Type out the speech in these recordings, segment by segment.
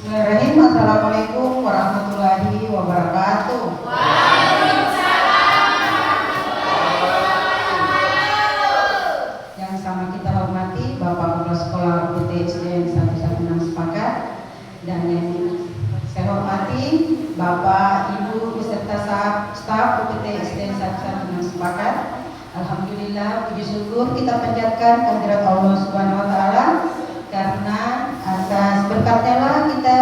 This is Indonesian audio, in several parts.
Bismillahirrahmanirrahim. Assalamualaikum warahmatullahi wabarakatuh. Yang sama kita hormati Bapak Kepala Sekolah UPT SDN 116 Sepakat, dan yang saya hormati Bapak, Ibu beserta staf UPT SDN 116 Sepakat. Alhamdulillah, puji syukur kita panjatkan kehadirat Allah Subhanahu wa taala, karena atas berkatnya lah kita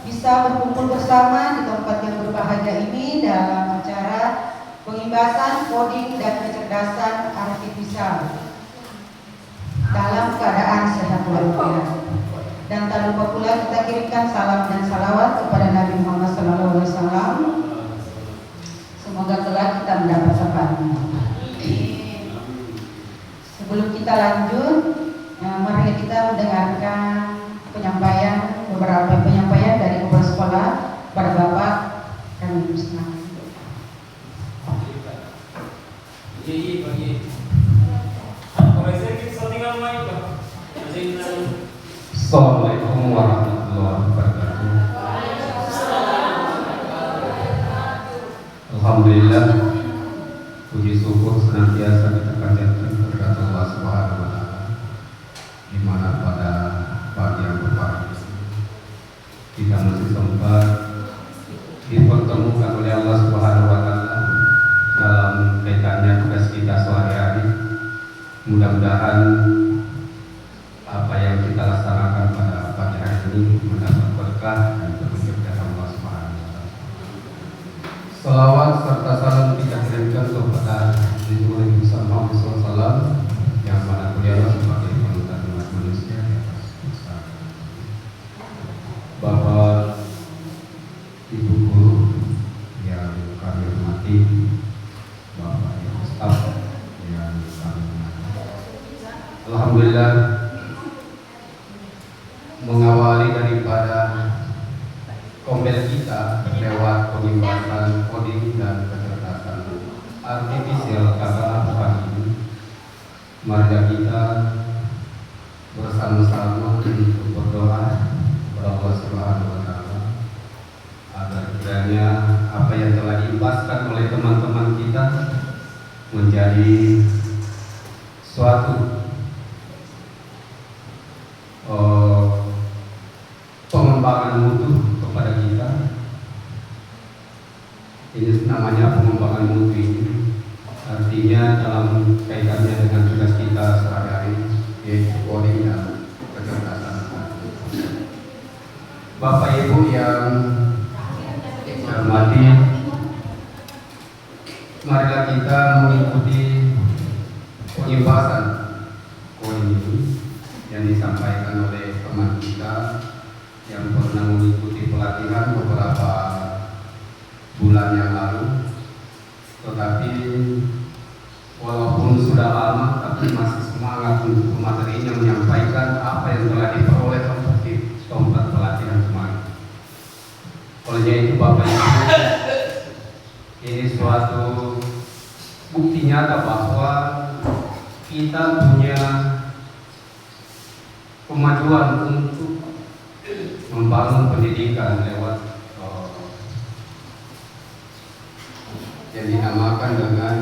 bisa berkumpul bersama di tempat yang berbahagia ini dalam acara pengimbasan coding dan kecerdasan artifisial dalam keadaan sehat walafiat. Dan tak lupa pula kita kirimkan salam dan salawat kepada Nabi Muhammad SAW. Semoga kelak kita mendapat syafaatnya. Sebelum kita lanjut, mari kita mendengarkan beberapa penyampaian dari kepala sekolah pada Bapak kami bersama. Assalamualaikum warahmatullahi wabarakatuh. Alhamdulillah, puji syukur senantiasa kita panjatkan kepada Allah Subhanahu wa taala, di mana pada pagi yang berbahagia kita masih sempat dipertemukan oleh Allah Subhanahu wa taala dalam kaitannya tugas kita sehari-hari. Mudah-mudahan apa yang kita laksanakan pada pagi hari ini mendapat berkah dan petunjuk dari Allah Subhanahu wa taala. Salawat serta salam kita kirimkan kepada Nabi Muhammad SAW, yang mana beliau sebagai panutan umat manusia di atas bangsa. Bapak, Ibu guru yang kami hormati, Bapak Ibu staf yang kami hormati. Alhamdulillah, mengawali daripada kompel kita lewat pengimbasan coding dan kecerdasan artifisial karena pagi ini, mari kita bersama-sama untuk berdoa kepada Allah Subhanahu wa taala agar kiranya apa yang telah diimbaskan oleh teman-teman kita menjadi suatu pengembangan mutu kepada kita. Ini namanya pengembangan mutu ini, artinya dalam kaitannya dengan tugas kita sehari-hari, yaitu coding dan kecerdasan. Bapak Ibu yang saya hormati, marilah kita mengikuti pengimbasan coding ini yang disampaikan oleh teman kita yang pernah mengikuti pelatihan beberapa bulan yang lalu. Tetapi walaupun sudah lama, tapi masih semangat untuk materinya menyampaikan apa yang telah diperoleh di tempat pelatihan kemarin. Olehnya itu Bapak Ibu, ini suatu bukti nyata bahwa kita punya kemajuan untuk membangun pendidikan lewat yang dinamakan dengan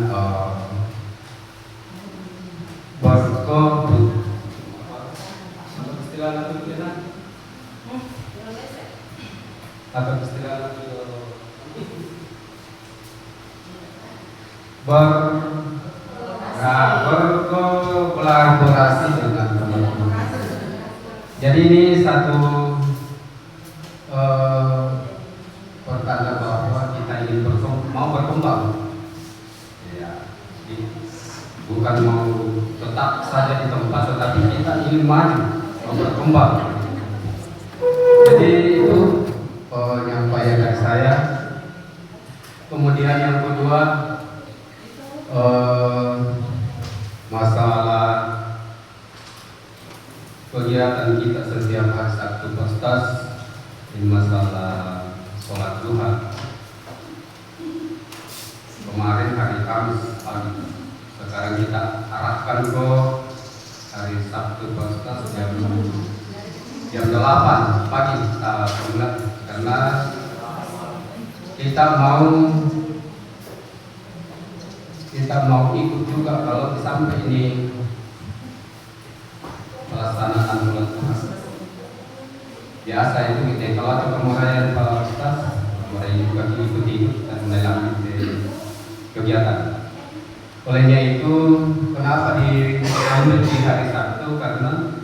berkolaborasi dengan teman-teman. Jadi ini satu pertanda bahwa kita ingin mau berkembang, ya, bukan mau tetap saja di tempat, tetapi kita ingin maju, mau berkembang. Jadi itu penyampaian dari saya. Kemudian yang kedua, masalah kegiatan kita setiap hari Sabtu pastas, ini masalah sholat duha. Kemarin hari Kamis pagi, sekarang kita arahkan ke hari Sabtu pastas jam 7. jam 8 pagi karena kita mau ikut juga kalau sampai ini melaksanakan sholat Jumat. Biasa itu kita kalau ada pemuraian Pak Ustaz, pemuraian juga ikut dan melanjutkan kegiatan. Olehnya itu kenapa diambil di hari Sabtu, karena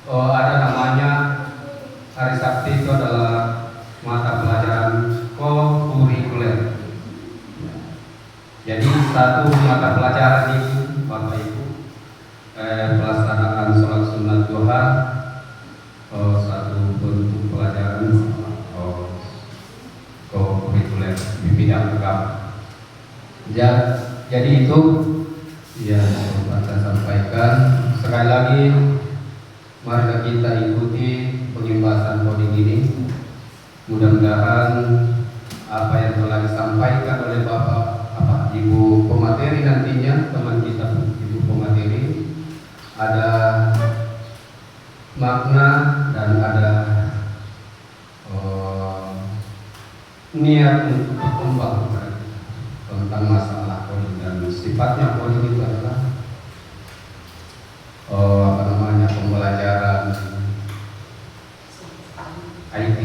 ada namanya hari Sabtu itu adalah mata pelajaran co-kurikuler. Jadi satu mata pelajaran itu Bapak Ibu pelaksanaan sholat sunat duha, satu bentuk pelajaran co-kurikuler di bidang agama. Jadi itu yang saya sampaikan. Sekali lagi, mari kita ikuti pengimbasan coding ini. Mudah-mudahan apa yang telah disampaikan oleh Bapak Ibu pemateri nantinya, teman kita Ibu pemateri, ada makna dan ada niat untuk berkembang tentang masalah coding. Dan sifatnya coding itu adalah pembelajaran IT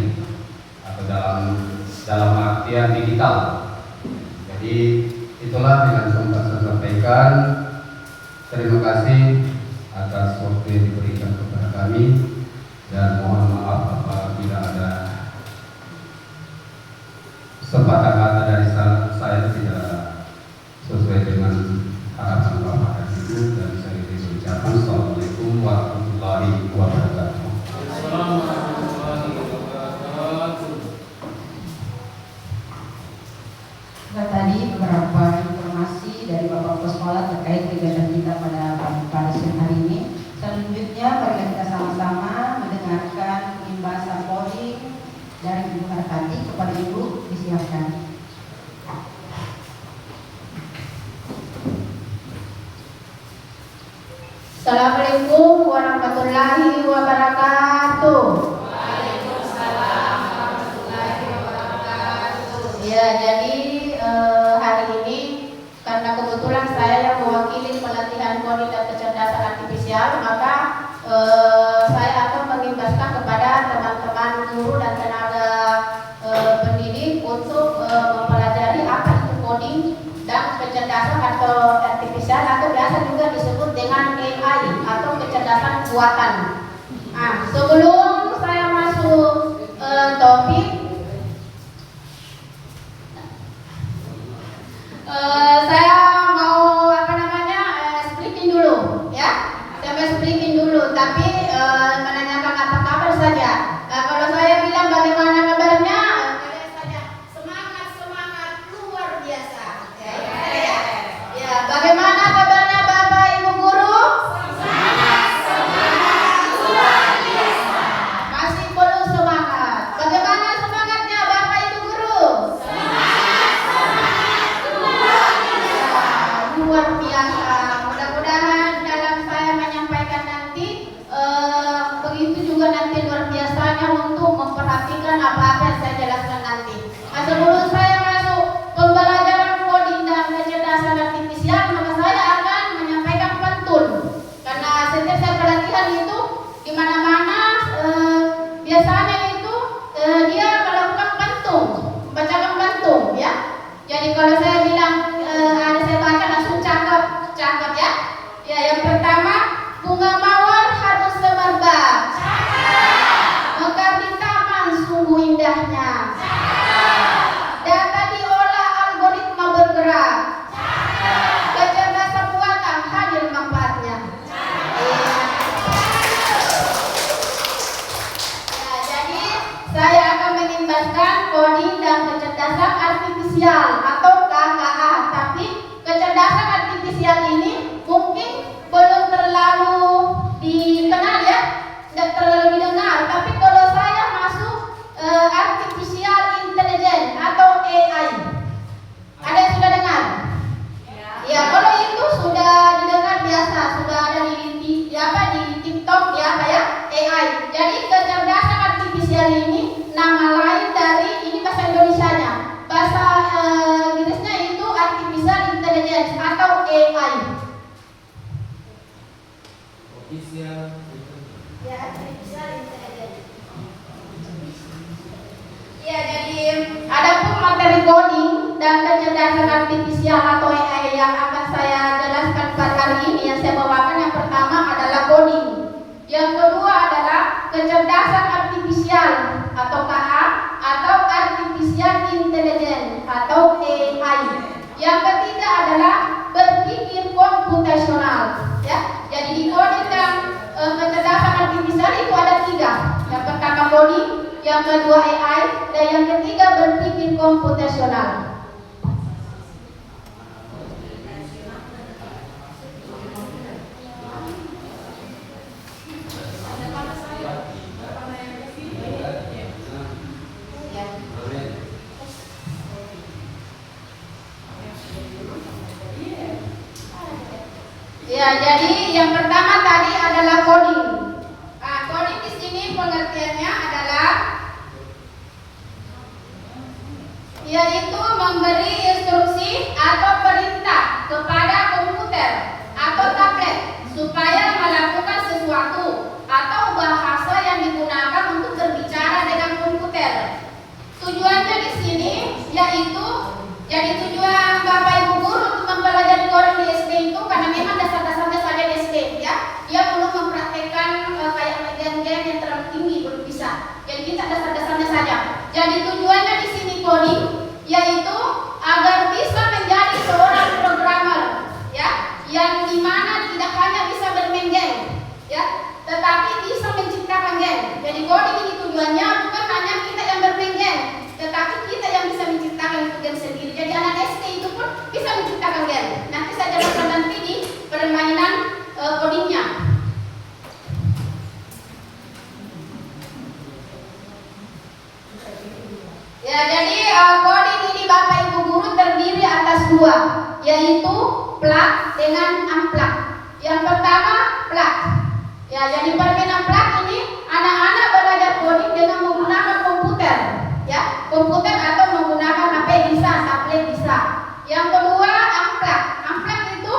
atau dalam artian digital. Jadi itulah dengan sempat saya sampaikan. Terima kasih atas waktu yang diberikan kepada kami, dan mohon maaf apabila ada sepatah kata dari saya tidak sesuai dengan harapan Bapak dan Ibu, dan saya ucapkan Assalamualaikum warahmatullahi wabarakatuh. Nah, tadi beberapa informasi dari Bapak Kepala terkait kegiatan kita pada siang hari ini. Selanjutnya mari kita sama-sama mendengarkan pembahasan coding dari Ibu Hartati. Kepada Ibu disiapkan. Assalamualaikum warahmatullahi wabarakatuh. Waalaikumsalam warahmatullahi wabarakatuh. Ya, jadi hari ini karena kebetulan saya yang mewakili pelatihan coding dan kecerdasan artifisial, maka saya akan mengimbaskan kepada teman-teman guru dan tenaga pendidik untuk mempelajari apa itu coding dan kecerdasan atau artifisial, atau biasa juga disebut dengan AI atau kecerdasan buatan. Nah, sebelum saya masuk topik, saya mau speaking dulu, ya. Saya mau speaking dulu, tapi menanyakan apa kabar saja. Kalau saya bilang bagaimana kabarnya, kalian saja semangat luar biasa. Ya, bagaimana kabarnya Bapak Ibu guru? Semangat luar biasa. Masih perlu semangat. Bagaimana semangatnya Bapak Ibu guru? Luar biasa. Mudah-mudahan dalam saya menyampaikan nanti begitu juga nanti luar biasanya untuk memperhatikan apa-apa yang saya jelaskan nanti. Nah, sebelum saya masuk pembelajaran coding dan kecerdasan artifisial, maka saya akan menyampaikan pantun. Karena setiap saya pelatihan itu di mana-mana biasanya itu dia melakukan pantun, membacakan pantun, ya. Jadi kalau saya bilang ada saya baca langsung cakep ya. Ya, yang pertama, bunga mawar harus semerbak. Mekar di taman sungguh indahnya. Data diolah algoritma bergerak. Kecerdasan buatan hadir manfaatnya. Ya, jadi saya akan mengimbaskan coding dan kecerdasan artifisial atau KKA. Tapi kecerdasan artifisial ini mungkin belum terlalu dikenal, ya, tidak terlalu didengar. Tapi kalau saya masuk artificial intelligence atau AI, ada yang sudah dengar? Ya, kalau itu sudah didengar biasa, sudah ada di TikTok, ya, AI. Jadi nama lain dari ini bahasa Indonesianya. Bahasa Inggrisnya itu artificial intelligence atau AI. Ya, artificial intelligence. Ya, jadi adapun materi coding dan kecerdasan artifisial atau AI yang akan saya jelaskan pada hari ini yang saya bawakan, yang pertama adalah coding. Yang kedua adalah kecerdasan artifisial atau KA atau artificial intelligence atau AI. Yang ketiga adalah berpikir komputasional. Ya, jadi di coding dan kecerdasan artifisial itu ada 3. Yang pertama coding, yang kedua AI, dan yang ketiga berpikir komputasional. Ya, jadi yang pertama tadi adalah coding. Nah, coding di sini pengertiannya adalah yaitu memberi instruksi atau perintah kepada komputer atau tablet supaya melakukan sesuatu atau bahasa yang digunakan untuk berbicara dengan komputer. Tujuannya di sini yaitu jadi tujuan Bapak Ibu guru untuk mempelajari coding di SD itu karena memang dasar-dasarnya saja di SD ya. Dia belum mempraktekkan kayak gen-gen yang terlalu tinggi, belum bisa. Jadi kita dasar-dasarnya saja. Jadi tujuannya di sini coding yaitu agar bisa menjadi seorang programmer ya, yang dimana tidak hanya bisa bermain game ya, tetapi bisa menciptakan game. Jadi coding ini tujuannya bukan hanya kita yang bermain game, tetapi kita yang bisa menciptakan game sendiri. Jadi anak SD itu pun bisa menciptakan game. Nanti saya jelaskan nanti di permainan codingnya. Ya, jadi coding ini Bapak Ibu guru terdiri atas 2, yaitu plug dengan unplug. Yang pertama plug. Ya, jadi permainan plug ini anak-anak belajar coding dengan menggunakan komputer, ya, komputer atau menggunakan HP bisa, tablet bisa. Yang kedua unplug. Unplug itu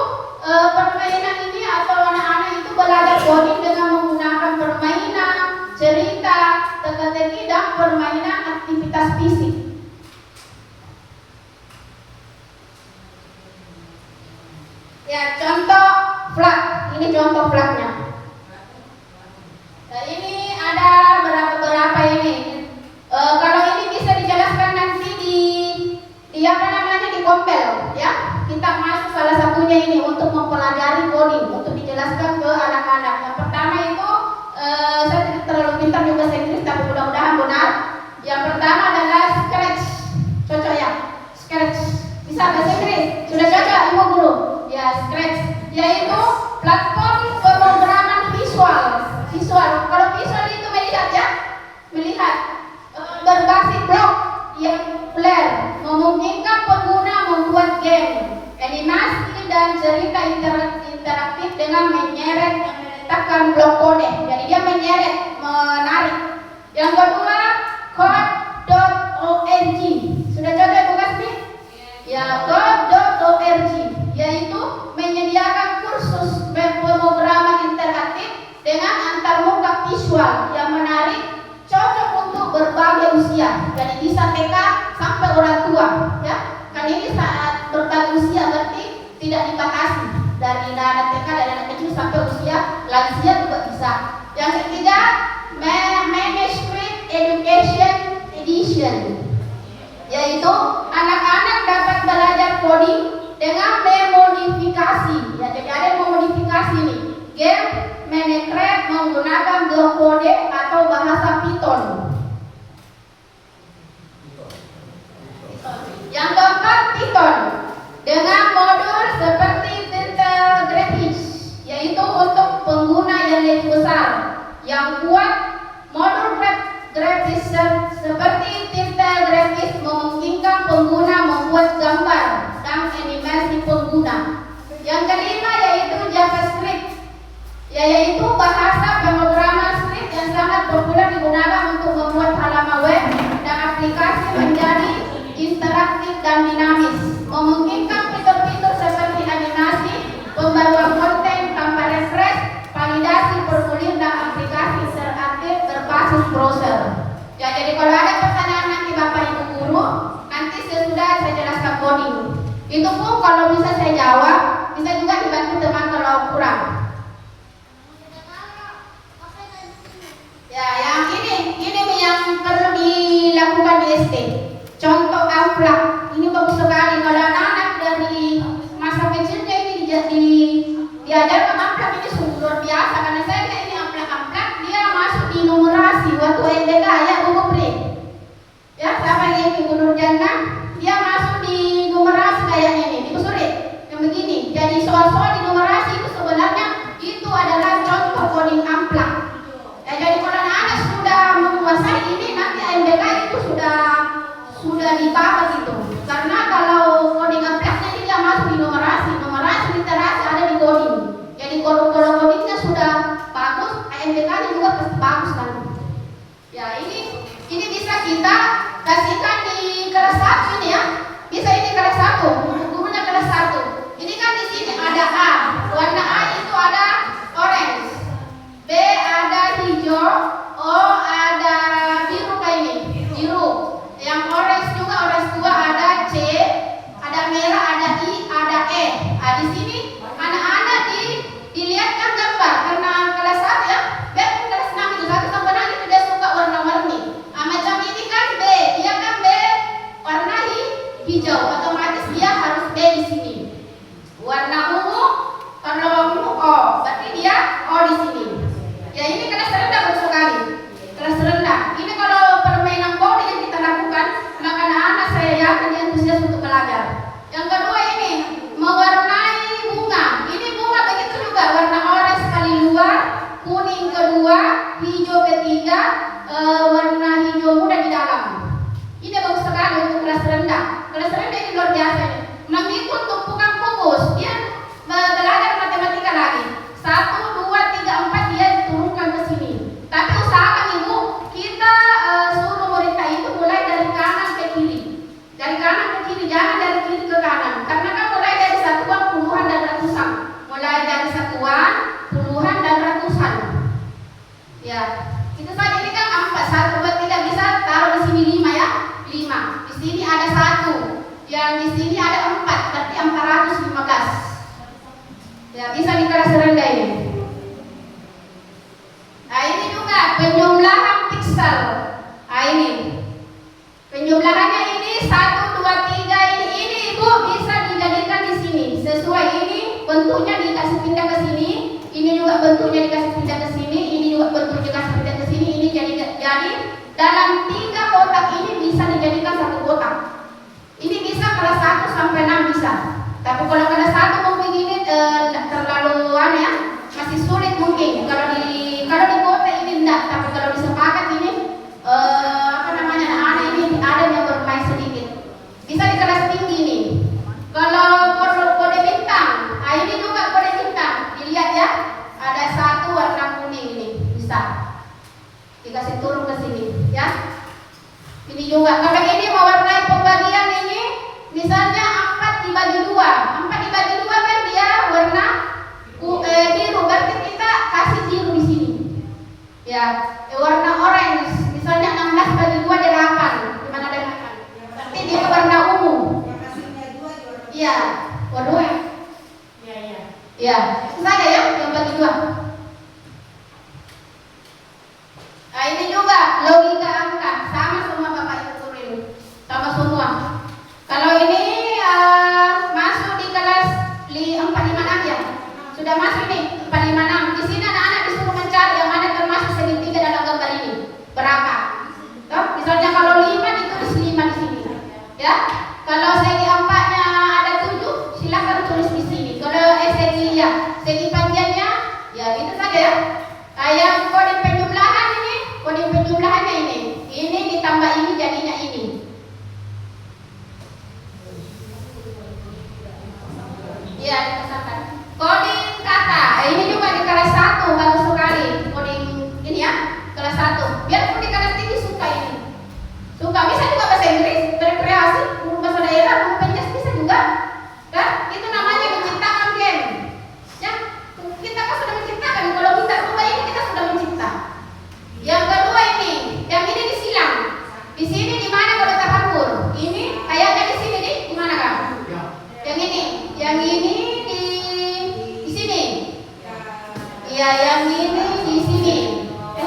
permainan ini atau anak-anak itu belajar coding dengan menggunakan permainan, cerita, teka-teki dan permainan aktivitas fisik. Ya, contoh plug. Ini contoh plugnya. Nah, ini ada beberapa ini. Kalau ini bisa dijelaskan nanti di apa namanya di Kompel, ya. Kita masuk salah satunya ini untuk mempelajari coding, untuk dijelaskan ke anak-anak. Yang pertama itu saya tidak terlalu pintar juga bahasa Inggris, tapi mudah-mudahan benar. Yang pertama adalah Scratch. Cocok ya? Scratch. Bisa bahasa Inggris? Sudah cocok Ibu guru? Ya, Scratch. Yaitu platform pemrograman visual. Kalau visual itu melihat ya, melihat berbasis blok yang flare, memungkinkan pengguna membuat game, animasi dan cerita interaktif dengan menyeret meletakkan blok kode. Jadi dia menyeret, menarik. Yang kedua, code.org. Sudah cocok Ibu Kasmi? Ya, code.org yaitu menyediakan kursus pemrograman interaktif dengan antarmuka visual yang menarik, cocok untuk berbagai usia. Jadi bisa TK sampai orang tua, ya. Kan ini saat berbagai usia berarti tidak dibatasi, dari anak TK, dari anak kecil sampai usia lansia juga bisa. Yang ketiga, Manuscript Education Edition, yaitu anak-anak dapat belajar coding dengan memodifikasi. Ya, jadi ada memodifikasi nih. Game Minecraft menggunakan blok kode atau bahasa Python. Yang keempat, Python dengan modul seperti Title Graphics, yaitu untuk pengguna yang lebih besar yang kuat. Modul grafis seperti Title Graphics memungkinkan pengguna membuat gambar dan animasi pengguna. Yang kelima yaitu JavaScript, yaitu bahasa pemrograman script yang sangat populer digunakan untuk Jadi kalau ada pertanyaan nanti Bapak Ibu guru, nanti sesudah saya jelaskan coding. Itu pun kalau bisa saya jawab, bisa juga dibantu teman kalau kurang. Ya, yang ini yang perlu dilakukan di SD. Contoh amplak, ini bagus sekali. Kalau anak-anak dari masa kecilnya ini diajarkan amplak, ini sungguh luar biasa. Karena saya lihat ini amplak-amplak, dia masuk di numerasi waktu NBK ya Bu Pri. Ya, sama yang Ibu Nurjana, dia masuk di numerasi kayak ini, di Busuri. Yang begini. Jadi soal-soal di numerasi itu sebenarnya itu adalah contoh coding amplak. Ya, jadi kalau anak-anak sudah menguasai ini, nanti NBK itu sudah dibawa gitu. Karena kalau coding amplaknya ini dia masuk di numerasi literasi ada di coding. Jadi kalau codingnya sudah bagus, NBK-nya juga pasti bagus kan. Ya, ini bisa kita kasihkan di kelas 1 ini ya. Bisa ini kelas 1, gurunya kelas 1. Ini kan di sini ada A. Warna A itu ada orange. B ada hijau, O ada biru kayak ini, biru. Yang orange juga orange 2 ada C, ada merah, ada I, ada E. Nah, di sini anak-anak dilihatkan gambar karena kelas 1 ya. Biarpun kelas 6 itu 1 sampai 6 itu dia suka warna-warni. Nah, macam ini kan B, dia kan B warna hijau, otomatis dia harus B di sini. Warna ungu, kalau ungu O, berarti dia O di sini. Ya, ini kelas rendah bagus sekali. Kelas rendah. Ini kalau permainan coding yang kita lakukan, anak-anak saya yakin dia antusias untuk belajar. Yang kedua ini mewarnai bunga. Ini bunga begitu juga, warna orange paling luar, kuning kedua, hijau ketiga, warna hijau muda di dalam. Ini bagus sekali untuk kelas rendah. Kelas rendah ini luar biasa ini. Mengikut tumpukan kubus, dia belajar matematika lagi. 1, 2, 3, 4 dia turunkan ke sini. Tapi usahakan Ibu, kita suruh murid itu mulai dari kanan ke kiri. Dari kanan ke kiri, jangan dari kiri ke kanan. Karena kan mulai dari satuan, puluhan dan ratusan. Mulai dari satuan, puluhan dan ratusan. Ya, itu saja. Ini kan 4, 1, 2, 3 bisa taruh di sini 5 ya. 5. Di sini ada 1. Yang di sini ada 4, berarti 415. Ya, bisa di kelas rendah ini. Nah, ini juga penjumlahan piksel. Nah, ini penjumlahannya ini 1, 2, 3 ini Ibu bisa dijadikan di sini. Sesuai ini bentuknya dikasih pindah ke sini. Ini juga bentuknya dikasih pindah ke sini. Ini juga bentuknya dikasih pindah ke sini. Ini jadi dalam 3 kotak ini bisa dijadikan 1 kotak. Ini bisa kelas 1 sampai 6 bisa. Tapi kalau kelas 1 mungkin ini terlalu ya, masih sulit mungkin. Kalau di kota ini enggak, tapi kalau disepakat ini anak-anak ini ada yang bermain sedikit. Bisa di kelas tinggi ini. Kalau kode bintang, nah ini juga kode bintang. Dilihat ya, ada 1 warna kuning ini bisa dikasih turun ke sini ya. Ini juga. Kalau ini mewarnai pembagian ini, misalnya 4 dibagi 2. 4 dibagi 2 kan dia warna biru, berarti kita kasih biru di sini. Ya, warna orange, misalnya 16 bagi 2 ada 8. Gimana ada 8? Berarti dia warna ungu. Iya, waduh ya. Iya. Iya, saja ya yang bagi 2. Nah, ini juga logika angka, sama semua Bapak Ibu guru ini. Sama semua. Kalau ini masuk di kelas 456 ya. Sudah masuk nih 456. Di sini anak-anak disuruh mencari yang mana termasuk segitiga dalam gambar ini. Berapa? Tuh, misalnya kalau 5 ditulis 5 di sini. Ya. Kalau segi 4-nya ada 7, silakan tulis di sini. Kalau segi panjangnya ya gitu saja ya. Yang kode penjumlahan ini, kode penjumlahannya ini. Ini ditambah ini jadinya ini. Iya, dikatakan. Coding kata. Ini juga di kelas 1 bagus sekali. Coding ini ya, kelas 1. Biarpun di kelas tinggi suka ini. Suka bisa juga bahasa Inggris, berkreasi, bahasa daerah, penjas bisa juga. Kan? Itu namanya menciptakan game. Ya, kita kan sudah menciptakan. Kalau kita rubah ini kita sudah mencipta. Yang kedua ini, yang ini disilang. Ya, yang ini di sini.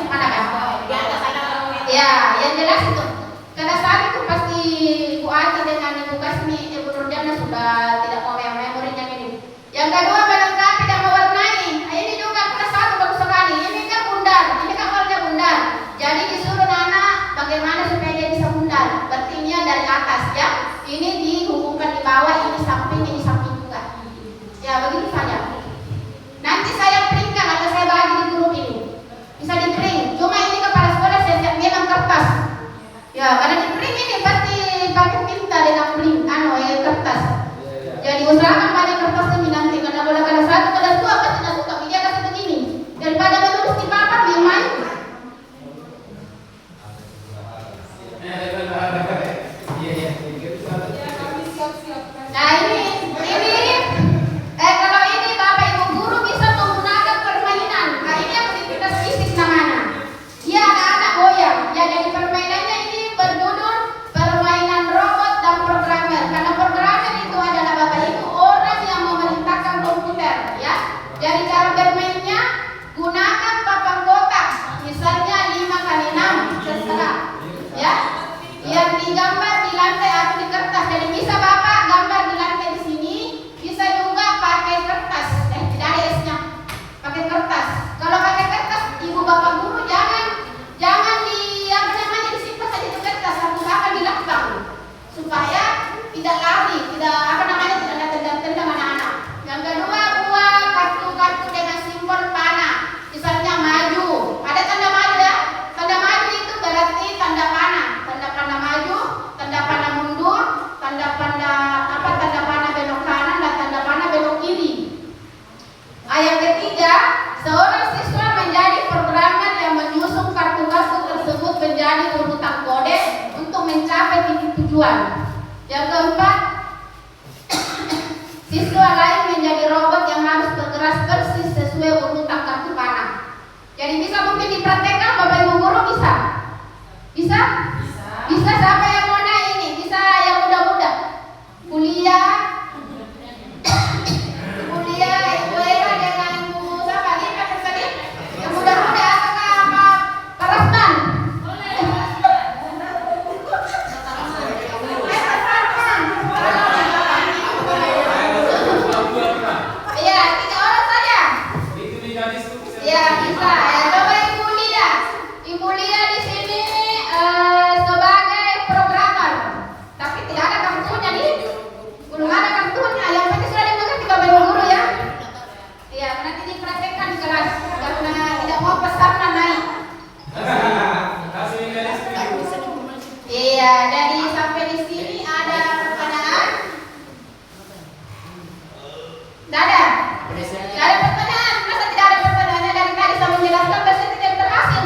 Mana kan? Di atas ada Ya, yang jelas itu. Karena saat itu pasti Bu Ati dengan Ibu Kasmi, Ibu Nurjana sudah tidak mau memorinya ini. Yang kedua melengkapi dan mewarnai. Nah, ini juga kelas 1 bagus sekali. Ini kan bundar, ini kan warna bundar. Jadi disuruh anak bagaimana supaya dia bisa bundar. Berarti dari atas ya. Ini dihubungkan di bawah, ini samping juga. Ya, begitu saja. Nanti saya printkan atau saya bagi di grup ini. Bisa di print. Cuma ini kepala sekolah saya siap memang kertas. Ya, karena di print ini pasti pakai tinta dengan print, kertas. Jadi usahakan banyak kertas ini nanti karena kalau kelas 1, kelas 2 pasti tidak suka dia kasih begini. Daripada menulis di papan yang main. Nah ini kalau ini Bapak Ibu guru bisa menggunakan permainan. Nah ini aktivitas fisik namanya. Dia anak-anak goyang. Ya jadi permainannya ini berjudul permainan robot dan programmer. Karena programmer itu adalah Bapak Ibu orang yang memerintahkan komputer. Ya. Jadi cara bermainnya gunakan papan kotak. Misalnya 5x6 terserah. Ya. Yang digambar di lantai atau di kertas. Jadi bisa Bapak gambar di lantai di sini, bisa juga pakai kertas. Tidak ada esnya. Pakai kertas. Kalau pakai kertas, Ibu Bapak guru jangan disimpan saja di kertas, harus akan dilapang supaya tidak lari, tidak tidak tendang anak-anak. Yang kedua, buat kartu-kartu dengan simbol panah. Misalnya maju. Ada tanda maju ya. Tanda maju itu berarti tanda panah. Tanda panah maju, tanda panah mundur, tanda panah belok kanan dan tanda panah belok kiri. Yang ketiga, seorang siswa menjadi programmer yang menyusun kartu-kartu tersebut menjadi urutan kode untuk mencapai titik tujuan. Yang keempat, siswa lain menjadi robot yang harus bergerak persis sesuai urutan kartu panah. Jadi bisa mungkin dipraktekkan Bapak Ibu guru bisa? Bisa? Bisa siapa yang mau naik ini? Bisa yang muda-muda? Kuliah, Ibu Era dengan Ibu siapa nih? Tadi yang muda-muda atau Pak Rasman? Iya, 3 orang saja. Ya bisa. Ya coba Ibu Lida. Ibu Lida di sini sebagai programmer, tapi tidak ada kartunya nih. Belum ada kartunya. Yang penting sudah dimengerti Bapak Ibu guru ya. Iya, nanti dipraktekkan di kelas karena tidak mau peserta naik. Iya, jadi sampai di sini ada pertanyaan? Tidak ada. Tidak ada pertanyaan. Masa tidak ada pertanyaannya? Dari tadi saya menjelaskan pasti tidak berhasil.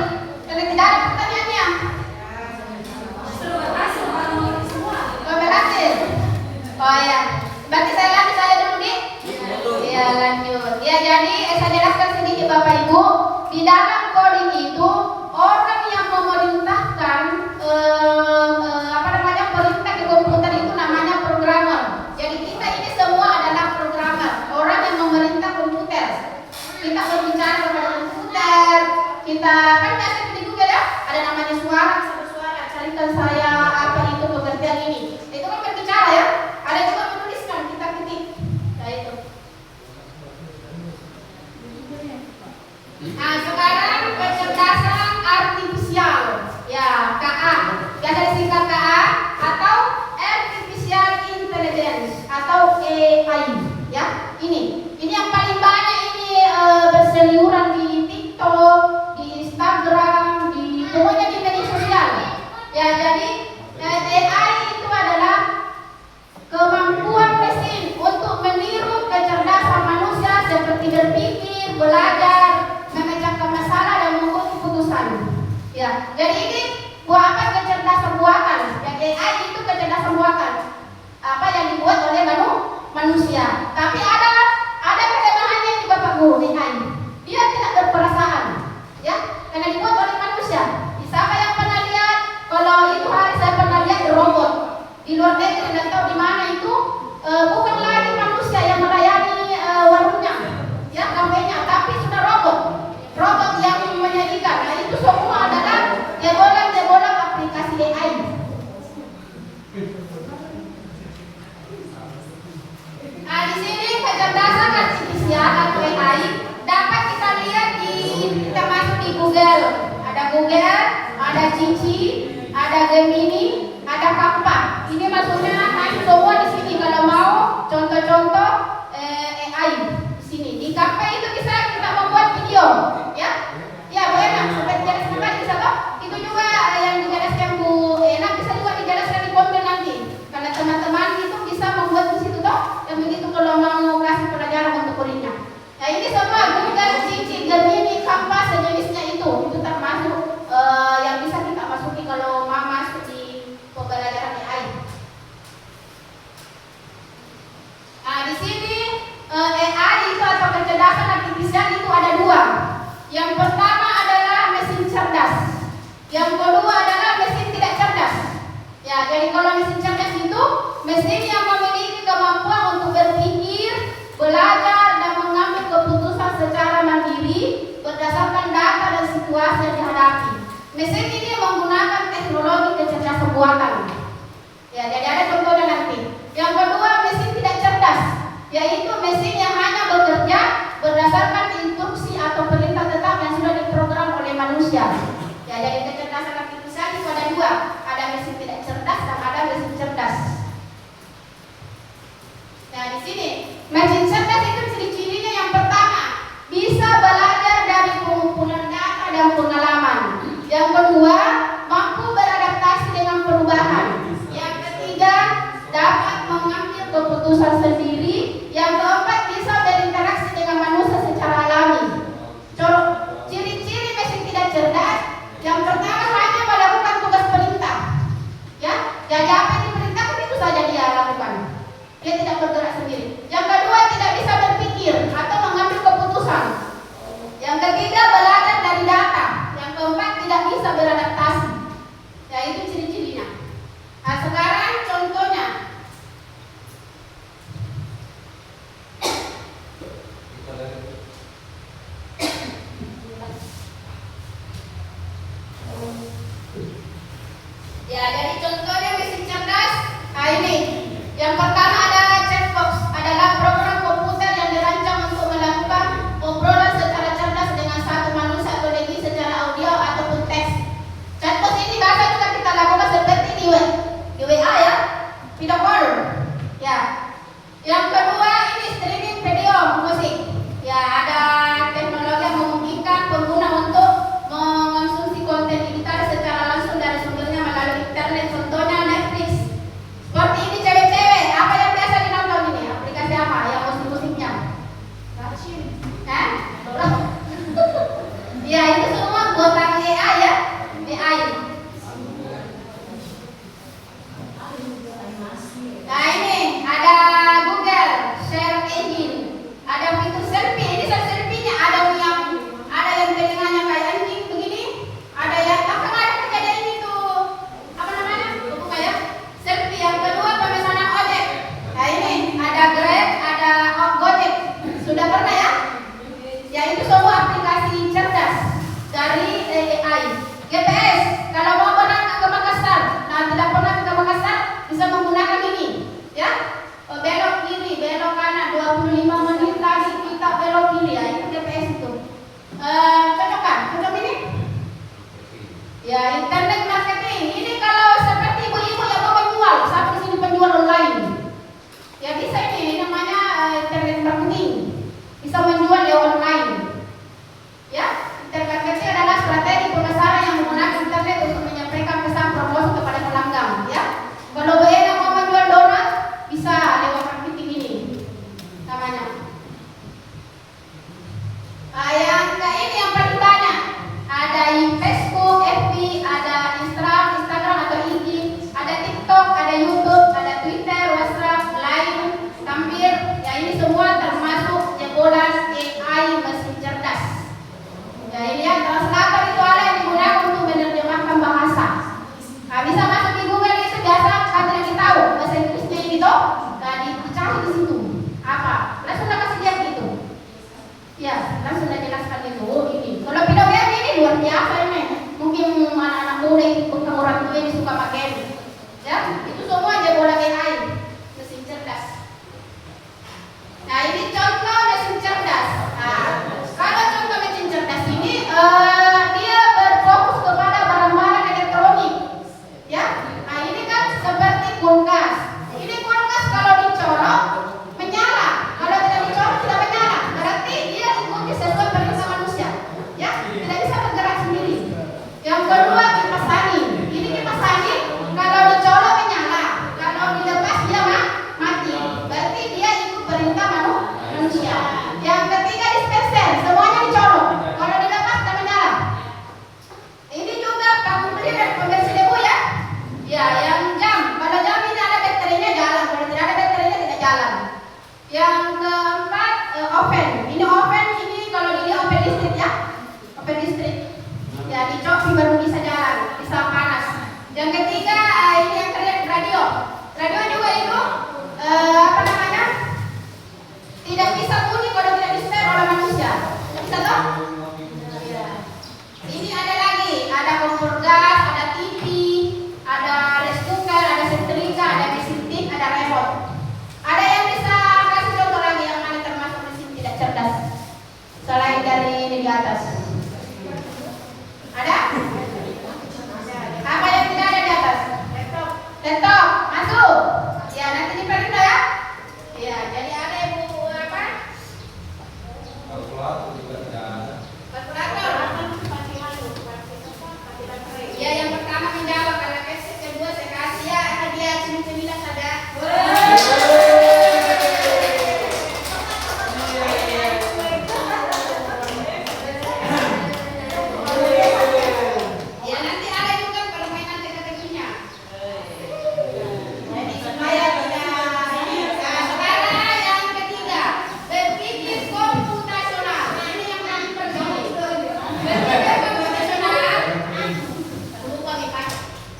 Karena tidak ada pertanyaannya. Berhasil. Oh ya, berarti saya lanjut saja dulu nih. Iya lanjut. Ya jadi saya jelaskan sedikit Bapak Ibu. Di dalam coding itu orang yang memerintahkan perintah di komputer itu namanya programmer. Jadi kita ini semua adalah programmer, orang yang memerintah komputer. Kita berbicara kepada komputer. Kita kan biasa di Google ya, ada namanya suara, carikan saya apa itu pengertian ini. Itu kan berbicara ya. Ada juga menuliskan, kita ketik. Nah itu. Nah sekarang kecerdasan artifisial, ya KA, biasa disingkat KA atau artificial intelligence atau AI, ya ini yang paling banyak ini berseliuran di TikTok, di Instagram, pokoknya di media sosial, ya jadi AI itu adalah kemampuan mesin untuk meniru kecerdasan manusia seperti berpikir, belajar, memecahkan masalah dan membuat keputusan. Ya, jadi ini buatan kecerdasan buatan. Yang AI itu kecerdasan buatan. Apa yang dibuat oleh manusia. Tapi ada kelemahannya di Bapak Guru AI. Dia tidak berperasaan. Ya, karena dibuat oleh manusia. Siapa yang pernah lihat? Kalau itu hari saya pernah lihat robot di luar negeri dan tahu di mana itu bukan lagi manusia yang melayani warungnya, ya kafenya, tapi sudah robot. Google, ada Cici, ada Gemini, ada Kappa. Ini maksudnya semua di sini kalau mau contoh-contoh AI di sini. Di Kappa itu bisa kita membuat video, ya. Ya, Bu Ena, seperti jelaskan tadi bisa toh? Itu juga yang dijelaskan Bu Ena bisa juga dijelaskan di konten nanti. Karena teman-teman itu bisa membuat di situ toh. Yang begitu kalau mau kasih pelajaran untuk kuliah. Ya ini semua Google, Cici, Gemini, Kappa sejenisnya itu termasuk yang bisa kita masuki kalau mau masuk di pembelajaran AI. Nah di sini AI itu atau kecerdasan artifisial itu ada dua. Yang pertama adalah mesin cerdas. Yang kedua adalah mesin tidak cerdas. Ya jadi kalau mesin cerdas itu mesin yang memiliki kemampuan untuk berpikir, belajar dan mengambil keputusan secara mandiri berdasarkan data dan situasi yang dihadapi. Mesin ini menggunakan teknologi kecerdasan buatan. Ya, jadi ada contohnya nanti. Yang kedua, mesin tidak cerdas, yaitu mesin yang hanya bekerja berdasarkan instruksi atau perintah tetap yang sudah diprogram oleh manusia. Ya, jadi kecerdasan artifisial itu ada dua, ada mesin tidak cerdas dan ada mesin cerdas. Nah, di sini mesin cerdas itu ciri-cirinya yang pertama, bisa belajar dari pengumpulan data dan pengalaman. Yang kedua, mampu beradaptasi dengan perubahan. Yang ketiga, dapat mengambil keputusan sendiri. Yang keempat, bisa berinteraksi dengan manusia secara alami. Ciri-ciri mesin tidak cerdas, yang pertama hanya melakukan tugas perintah. Ya, jadi apa yang diperintahkan itu saja dia lakukan. Dia tidak bergerak sendiri. Yang kedua, tidak bisa berpikir atau mengambil keputusan. Yang ketiga, belajar dari data. Yang keempat, tidak bisa beradaptasi. Ya, itu ciri-cirinya. Nah, sekarang contohnya. Ya, jadi contohnya mesin cerdas. Nah, ini. Yang pertama ada chatbox, adalah program komputer yang dirancang untuk melakukan obrolan secara cerdas dengan satu manusia atau lebih secara audio ataupun teks. Chatbox ini biasa juga kita lakukan seperti di WA ya, video call. Ya. Yang kedua ini streaming video musik. Ya, ada teknologi yang memungkinkan pengguna untuk mengonsumsi konten digital secara langsung dari sumbernya melalui internet. Contohnya Netflix. Seperti ini cewek-cewek, apa yang biasa dinonton ini? Aplikasi apa? Yang musik-musiknya? Ya, itu semua buatan AI ya. AI. Nah ini ada Google Share Engine, ada fitur selfie. Ini selfie-nya ada yang telinganya kayak anjing begini, ada yang akan ada kejadian itu apa namanya? Bukan ya? Selfie. Yang kedua pemesanan ojek. Nah ini ada Grab, ada Gojek. Sudah pernah ya? Ya itu semua aplikasi cerdas dari AI. GPS. Kalau mau berangkat ke Makassar, nah tidak pernah ke Makassar, bisa menggunakan ini, ya. Belok kiri, belok kanan, 25 menit lagi kita belok kiri ya. Itu GPS itu. Cocok kan? Cocok ini? Ya, internet marketing. Ini kalau seperti ibu-ibu yang mau menjual, sampai di sini penjual online. Ya bisa ini namanya internet marketing. Bisa menjual lewat online. Ya, internet marketing adalah strategi pemasaran yang menggunakan internet untuk menyampaikan pesan promosi kepada pelanggan. Ya, kalau Bu Ena mau menjual donat, bisa lewat marketing ini. Namanya. Yang ini yang paling banyak. Ada Facebook, FB, ada Instagram atau IG, ada TikTok, ada YouTube, ada Twitter, WhatsApp, Line, Tambir. Ya ini semua termasuk jebolan AI mesin cerdas. Ya ini ya, translator itu alat yang digunakan untuk menerjemahkan bahasa. Nah, bisa masuk di Google itu biasa kan tidak tahu bahasa Inggrisnya ini toh. Nah, dicari di situ. Apa? Langsung kasih lihat gitu. Ya, langsung jelaskan itu. Ini. Kalau video game ini luar biasa ini. Mungkin anak-anak muda itu bukan orang tua ini suka pakai ini. Ya, itu semua jebolan AI mesin cerdas. Nah, ini contoh mesin cerdas. Nah, kalau contoh mesin cerdas ini dia radio. Radio juga itu apa namanya? Tidak bisa bunyi kalau tidak disetel oleh manusia. Bisa toh? Iya. Ini ada lagi, ada kompor gas, ada TV, ada rice cooker, ada setrika, ada mesin tik, ada remote. Ada yang bisa kasih contoh lagi yang mana termasuk mesin tidak cerdas selain dari di atas? Ada? Apa yang tidak ada di atas? Laptop, masuk. Ya, nanti diperindah ya. Ya, jadi ada ibu apa? Kalkulator juga tidak ada. Kalkulator. Ya, yang pertama menjawab kalau keset, kedua saya kasih ya hadiah cemilan saja. Ya, nanti ada juga permainan teka-tekinya. Jadi supaya tidak ini. Nah, sekarang yang ketiga, berpikir komputasional. Ini yang paling penting. Berpikir komputasional. Lupa nih Pak.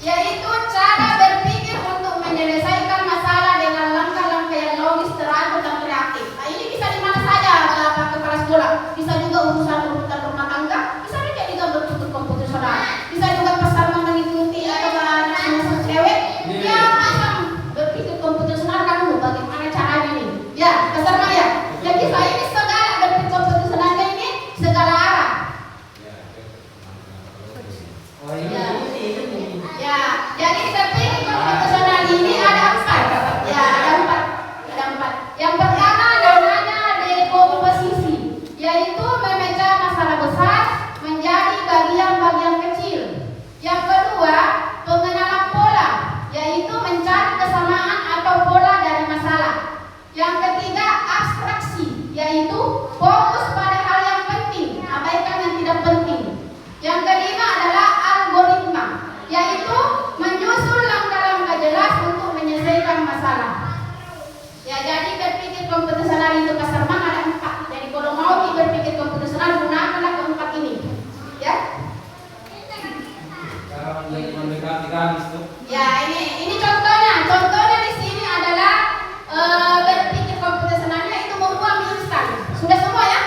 Yaitu cara berpikir untuk menyelesaikan masalah dengan langkah-langkah yang logis, teratur dan kreatif. Nah, ini bisa di mana saja Bapak kepala sekolah. Bisa juga urusan rumah tangga, bisa juga berpikir komputasional. Bisa juga pesan mengikuti atau bahasa cewek. Ya, macam berpikir komputasional kan dulu bagaimana caranya ini. Ya, besar Maya. Jadi saya ini segala berpikir komputasionalnya ini segala arah. Ya, jadi berpikir komputasional ini ada empat. Ya, ada empat. Yang pertama namanya dekomposisi, yaitu memecah masalah besar menjadi bagian-bagian kecil. Yang kedua, pengenalan pola, yaitu mencari kesamaan atau pola dari masalah. Yang ketiga, abstraksi, yaitu fokus pada hal yang penting, abaikan yang tidak penting. Yang kelima adalah algoritma, yaitu menyusun langkah-langkah jelas untuk menyelesaikan masalah. Ya, jadi berpikir komputasional itu kasar ada empat. Jadi kalau mau berpikir komputasional gunakanlah keempat ini. Ya. Cara mendekati garis tuh. Ya, ini contohnya. Contohnya di sini adalah berpikir komputasionalnya itu membuat mie instan. Sudah semua ya?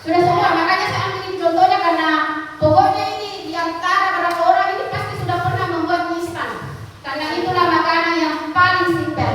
Sudah semua. Makanya saya ambil ini contohnya karena pokoknya ini di antara beberapa orang ini pasti sudah pernah membuat mie instan. Karena itulah makanan yang paling simpel.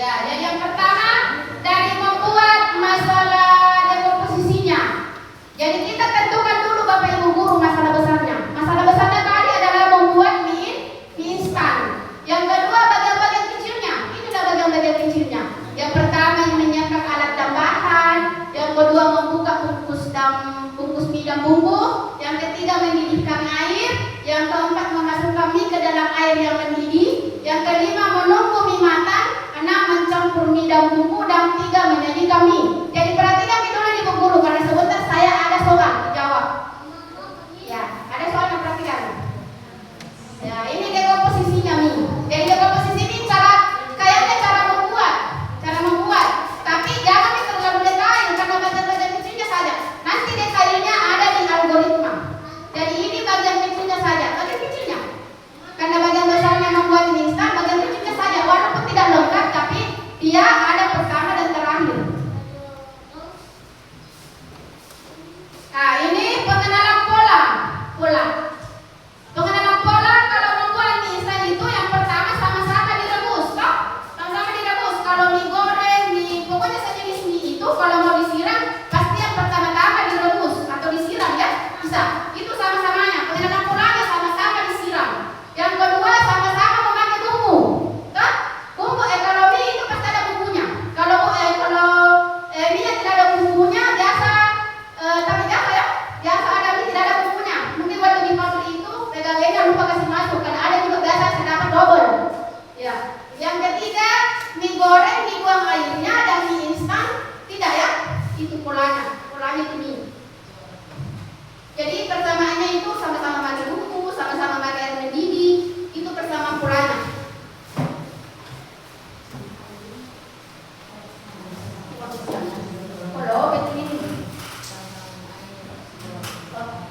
Ya, jadi yang pertama dari membuat masalah dekomposisinya. Jadi kita tentukan dulu Bapak Ibu guru masalah besarnya. Masalah besarnya tadi adalah membuat mie instan. Yang kedua bagian-bagian kecilnya. Ini adalah bagian-bagian kecilnya. Yang pertama yang menyiapkan alat dan bahan. Yang kedua membuka bungkus mie dan bumbu. Yang ketiga mendidihkan air. Yang keempat memasukkan mie ke dalam air yang mendidih. Yang kelima menunggu mie matang. 6 mencampur mie dan bumbu. Dan 3 menyajikan mie. Jadi perhatikan itu nih Ibu Guru karena sebentar saya ada soal dijawab. Ya, ada soal yang perhatikan. Ya, ini dekomposisinya mie. Jadi dekomposisi ini kayaknya cara membuat. Tapi jangan terlalu detail karena bagian-bagian kecilnya saja. Nanti detailnya ada di algoritma. Jadi ini bagian kecilnya saja, bagian kecilnya. Karena bagian besarnya membuat mie instan, bagian kecilnya saja. Walaupun tidak lengkap, tapi dia ada pertama dan terakhir. Nah, ini pengenalan pola. Pengenalan pola kalau membuat mie instan itu yang pertama sama-sama direbus, toh? Sama-sama direbus. Kalau mie goreng, pokoknya sejenis mie itu kalau mau disiram pasti yang pertama-tama direbus atau disiram ya, bisa. Itu sama-samanya. Pengenalan polanya sama-sama disiram. Yang kedua sama-sama memakai bumbu, toh? Bumbu kalau mie itu pasti ada bumbunya. Kalau mie yang tidak ada bumbunya biasa. Tapi biasa ada mie tidak ada bumbunya. Mungkin waktu di pabrik itu pegawainya lupa kasih masuk. Karena ada juga biasa saya dapat double. Ya. Yang ketiga mie goreng dibuang airnya dan mie instan tidak ya. Itu polanya itu mie. Jadi persamaannya itu sama-sama pakai bumbu, sama-sama pakai air mendidih. Itu persamaan polanya.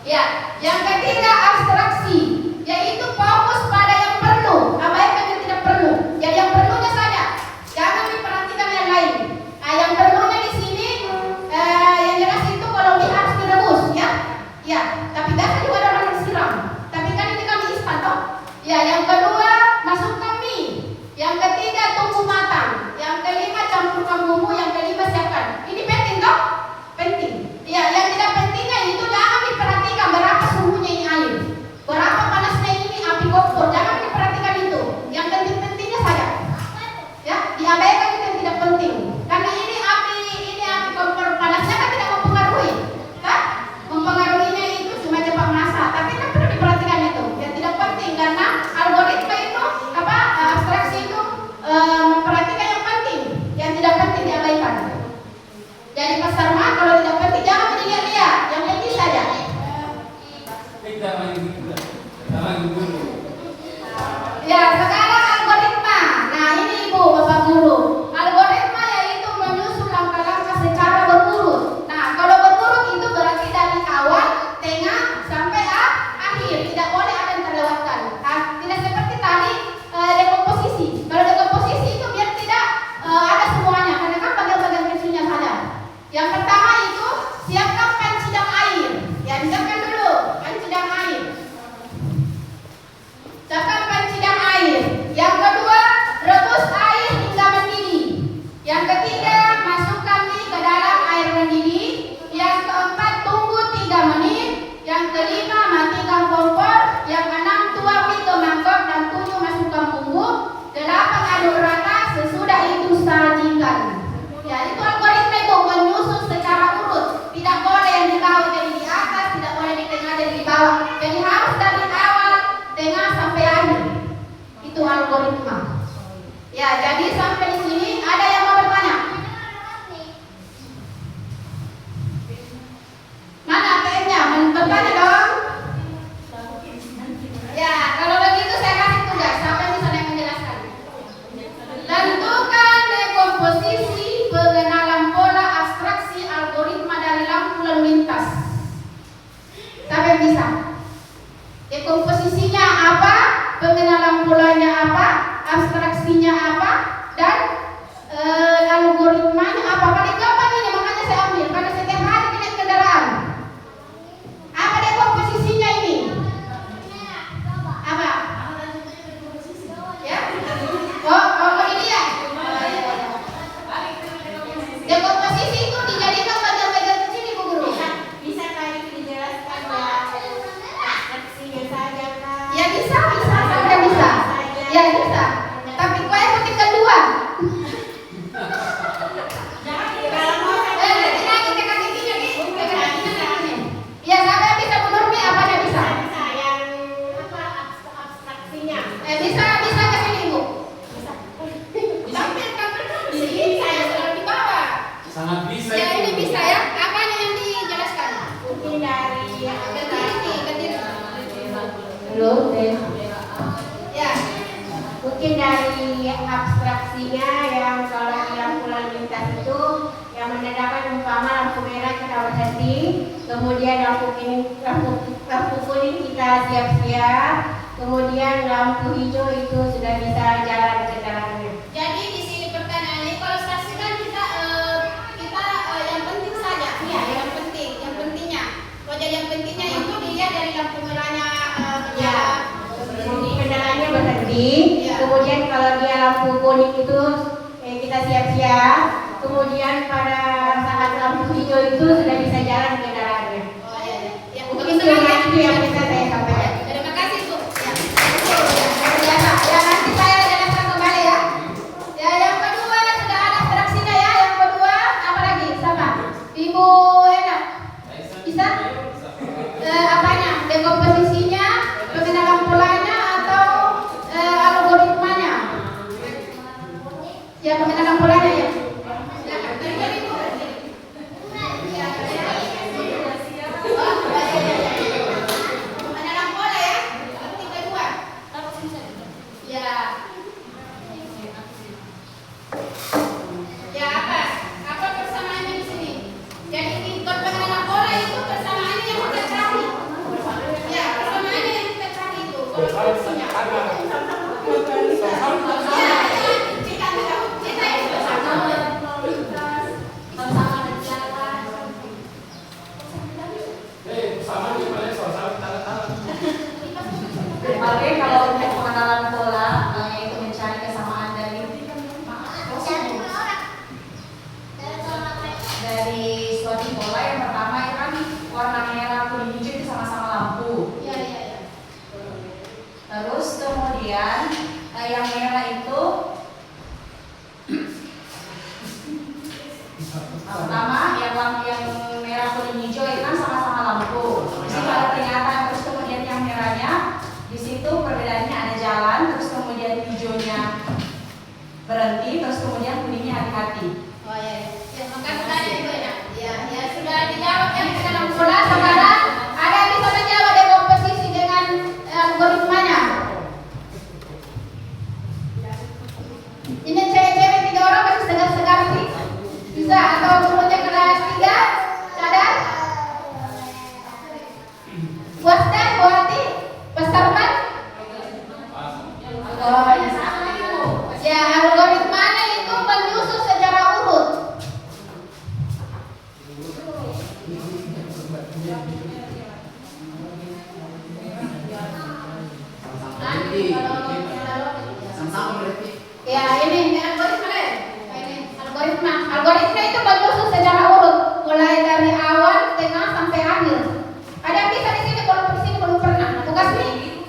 Ya, yang ketiga abstraksi, yaitu Ya, yang kedua masukkan mie. Yang ketiga tunggu matang. Yang kelima campurkan bumbu. Yang kelima siapkan. Ini penting toh? Penting. Ya, yang tidak pentingnya itu jangan diperhatikan berapa suhunya ini air, berapa panasnya ini api kompor. Jangan diperhatikan itu. Yang penting-pentingnya saja. Ya, diabaikan itu yang tidak penting. Karena ini api kompor panasnya kan tidak mempengaruhi. Kan? Mempengaruhinya itu cuma cepat masak. Tapi kan perlu diperhatikan itu. Yang tidak penting karena algoritma itu abstraksi itu memperhatikan yang penting. Yang tidak penting diabaikan. Jadi pasar mah kalau tidak penting jangan dilihat-lihat, yang penting saja. Ya, sekarang algoritma. Nah, ini Ibu, Bapak Guru. Algoritma yaitu menyusun langkah-langkah secara berurut. Nah, kalau berurut itu berarti dari awal, tengah, sampai akhir. Tidak boleh ada yang terlewatkan. Tidak seperti tadi dekomposisi. Kalau dekomposisi itu biar tidak ada semuanya, karena kan bagian-bagian kecilnya saja. Yang pertama itu siapkan panci dan air. Ya, siapkan dulu panci dan air. Siapkan panci dan air. Yang kedua, rebus air hingga mendidih. Yang ketiga, masukkan mie ke dalam air mendidih. Yang keempat, tunggu 3 menit. Yang kelima, matikan kompor. Yang keenam, tuang mie ke mangkok. Dan 7, masukkan bumbu. 8, aduk rata. Sesudah itu sajikan. Ya, itu algoritma itu menyusun secara urut. Tidak boleh yang di bawah jadi di atas, tidak boleh di tengah jadi di bawah. Jadi harus dari awal, tengah sampai akhir. Itu algoritma. Ya, jadi sampai di sini ada yang mau bertanya? Mana PM-nya? Bertanya dong. Ya, kalau begitu saya kasih tugas. Siapa yang bisa menjelaskan? Tentukan dekomposisi, pengenalan pola, abstraksi, algoritma dari lampu lalu lintas. Siapa yang bisa? Dekomposisinya apa? Pengenalan polanya apa? Abstraksinya apa? Dan algoritmanya apa? Paling gampang ini, makanya saya ambil karena setiap hari naik kendaraan. Apa dekomposisinya ini? Apa? Ya? Oh ini ya? Dekomposisi itu dijadikan bagian-bagian kecil, Ibu Guru. Bisa kali dijelaskan abstraksinya saja kan? Ya bisa, saya bisa. Ya bisa. Tapi kau yang penting kedua. Nanti lagi ke kaki kiri nih. Ke kaki kiri. Ya, siapa yang bisa menurmi apanya bisa? Yang abstraksinya. Bisa ke sini, Ibu. Tampilkan dulu di sini, saya selalu di bawah. Sangat bisa. Ya ini bisa ya. Apanya yang dijelaskan? Mungkin dari Belum deh. Ya. mungkin dari abstraksinya yang kalau di lampu lalu lintas itu yang menandakan umpama lampu merah kita berhenti, kemudian lampu kuning kita siap-siap, kemudian lampu hijau itu sudah bisa jalan kendaraannya. Jadi di sini pertanyaannya, kalau saksikan kita yang penting saja. Iya, yang pentingnya. Jadi yang pentingnya itu dilihat dari lampu merahnya. Ya, kendaraannya berhenti. Ya. Kemudian kalau dia lampu kuning itu kita siap-siap. Kemudian pada saat lampu hijau itu sudah bisa jalan kendaraannya. Oh iya. Ya, Mungkin itu yang bisa saya sampaikan. Terima kasih, Bu. Ya. Luar biasa. Ya, nanti saya jelaskan kembali ya. Ya, yang kedua sudah ada abstraksinya ya. Yang kedua apa lagi? Sama. Ibu Ena. Bisa? Apanya? Dekomposisinya, pengenalan polanya atau algoritmanya? Ya, pengenalan polanya ya. Silakan. Dari Ibu. Ya. Pengenalan pola ya. Yang kedua. Ya. Ya, apa persamaannya di sini? Jadi pengenalan pola itu persamaannya yang kita cari. Ya, persamaannya yang kita cari itu. Korelasinya. Ya, kita itu sama. Sama di mana soal tanda-tanda. Oke, kalau untuk Terus kemudian yang merah itu pertama yang merah kuning hijau itu kan sama-sama lampu. Di situ ada peringatan. Terus kemudian yang merahnya di situ perbedaannya ada jalan. Terus kemudian hijaunya berhenti. Terus kemudian kuningnya hati-hati. Oh ya, makasih tanya Ibu ya. Ya sudah dijawab yang ke dalam bola. Sekarang ada yang bisa menjawab dekomposisi dengan algoritmanya. Ini cewek-cewek 3 orang masih segar-segar sih. Bisa atau kemudian kelas 3 sadar? Wasda, Buati, Pasarman? Oh ya sama Ibu. Ya algoritmanya itu menyusun secara urut. Ya ini algoritma ya. Ini algoritma itu menyusun secara urut, mulai dari awal, tengah sampai akhir. Ada yang bisa di sini kalau di sini belum pernah. Tugas nih.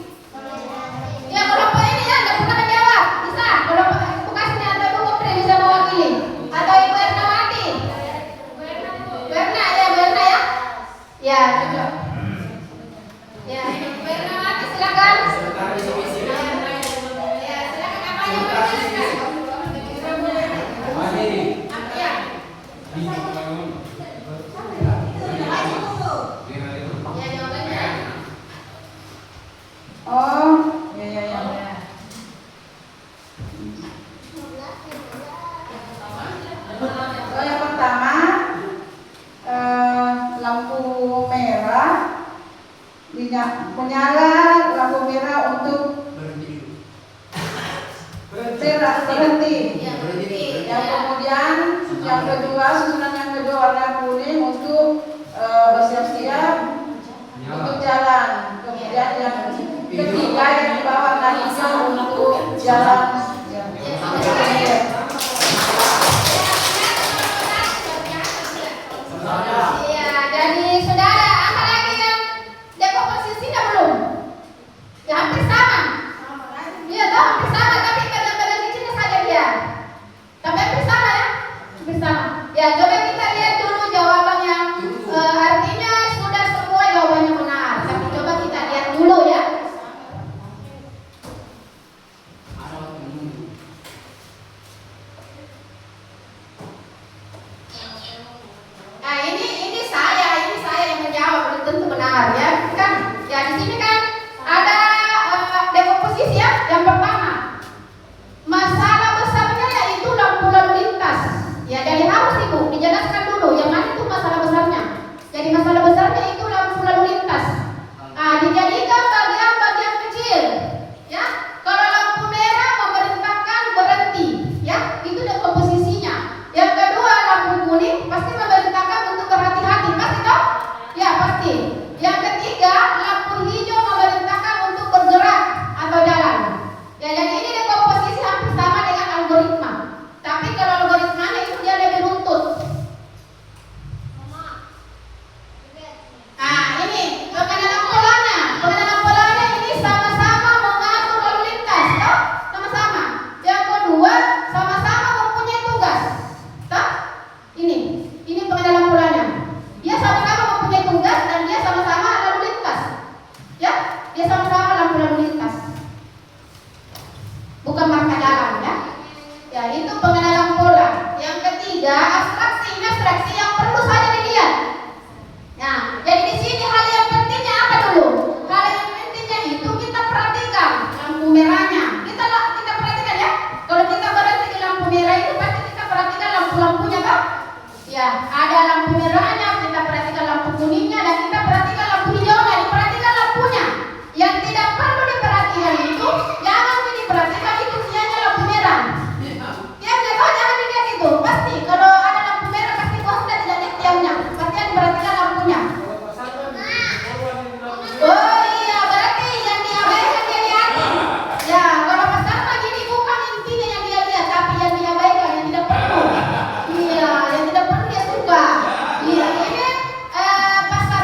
Ya kelompok ini ya nggak pernah menjawab. Bisa kelompok tugasnya atau Ibu Kopri bisa mewakili atau Ibu Ernawati. Berna ya Berna ya. Ya cocok. Ya ini Ibu Ernawati silakan. Ya silakan apanya. Oh, ya. Oh, yang pertama lampu merah menyala, lampu merah untuk berhenti. Yang kemudian yang kedua, susunan yang kedua warna kuning untuk bersiap-siap untuk jalan. Kemudian yang ketiga yang di bawah warna hijau untuk jalan. Iya, jadi saudara, apa lagi yang dekomposisinya belum? Ya hampir sama. Iya toh, hampir sama, tapi bagian kecilnya saja dia. Tapi hampir sama ya, hampir sama. Ya, coba kita lihat dulu jawaban yang artinya sudah semua jawabannya benar. Tapi coba kita lihat dulu ya. Nah ini saya yang menjawab belum tentu benar ya kan? Ya di sini kan ada dekomposisi ya. Yang pertama masalah besarnya yaitu lampu lalu lintas. Ya jadi harus Ibu dijelaskan dulu yang mana itu masalah besarnya. Jadi masalah besarnya itu lampu lalu lintas. Nah dijadikan bagian-bagian kecil. Ya kalau lampu merah memerintahkan berhenti. Ya itu dekomposisinya. Yang kedua lampu kuning pasti memerintahkan untuk berhati-hati, pasti toh? Ya pasti. Yang ketiga lampu hijau memerintahkan untuk bergerak atau jalan. Ya jadi ini dekomposisi hampir sama dengan algoritma. Tapi kalau algoritmanya itu dia lebih runtut. Nah ini pengenalan polanya. Pengenalan polanya ini sama-sama mengatur lalu lintas, toh? Sama-sama. Yang kedua sama-sama mempunyai tugas. Toh? Ini pengenalan polanya. Dia sama-sama mempunyai tugas dan dia sama-sama lalu lintas. Ya, dia sama-sama lampu lalu lintas. Bukan marka jalan ya. Ya, itu pengenalan pola. Yang ketiga, abstraksi yang perlu saja dilihat. Nah, jadi di sini hal yang pentingnya apa dulu? Hal yang pentingnya itu kita perhatikan lampu merahnya. Kita perhatikan ya. Kalau kita berhenti di lampu merah itu pasti kita perhatikan lampu-lampunya kan? Ya, ada lampu merahnya, kita perhatikan lampu kuningnya dan kita perhatikan lampu hijaunya, diperhatikan lampunya. Yang tidak perlu diperhatikan itu jangan diperhatikan itu hanya lampu merah. Ya, jangan dilihat itu. Pasti kalau ada lampu merah pasti kau sudah tidak lihat tiangnya. Pasti yang diperhatikan lampunya. Oh iya, berarti yang diabaikan dia lihat. Ya, kalau pasar begini bukan intinya yang dia lihat, tapi yang diabaikan yang tidak perlu. Iya, yang tidak perlu dia suka. Iya, ini pasar